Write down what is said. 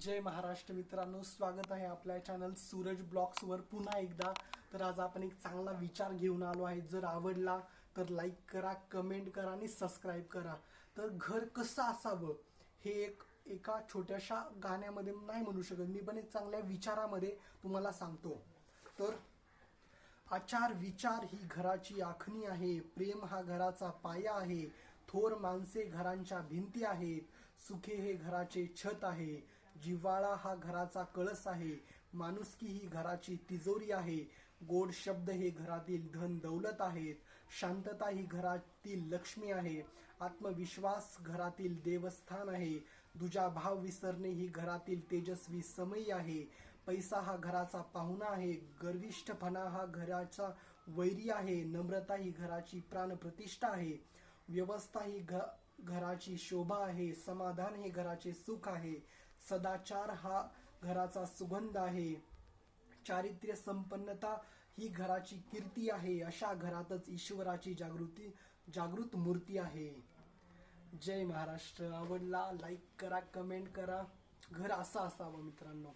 जय महाराष्ट्र मित्रांनो, स्वागत आहे आपल्या चॅनल सूरज ब्लॉग्सवर पुन्हा एकदा। तर आज आपण एक चांगला विचार घेऊन आलो आहे। जर आवडला तर लाईक करा, कमेंट करा आणि सबस्क्राईब करा। तर घर कसं असावं हे एका छोट्याशा गाण्यामध्ये नाही म्हणू शकत मी, पण एक चांगल्या विचारामध्ये तुम्हाला सांगतो। तर आचार विचार ही घराची आखणी आहे, प्रेम हा घराचा पाया आहे, थोर माणसे घरांच्या भिंती आहेत, सुखे हे घराचे छत आहे, जिव्हाळा हा घराचा कळस आहे, माणुसकी ही घराची तिजोरी आहे, गोड शब्द हे घरातील धन दौलत आहेत, शांतता ही घरातील लक्ष्मी आहे, आत्मविश्वास घरातील देवस्थान आहे, दुजा भाव विसरणे ही घरातील तेजस्वी समयी आहे, पैसा हा घराचा पाहुणा आहे, गर्विष्ठपणा हा घराचा वैरी आहे, नम्रता ही घराची प्राणप्रतिष्ठा आहे, व्यवस्था ही घराची शोभा आहे, समाधान हे घराचे सुख आहे, सदाचार हा घराचा सुगंध आहे, चारित्र्य संपन्नता ही घराची कीर्ती आहे, अशा घरातच ईश्वराची जागृत मूर्ती आहे। जय महाराष्ट्र। आवडला लाईक करा, कमेंट करा। घर असं असावं मित्रांनो।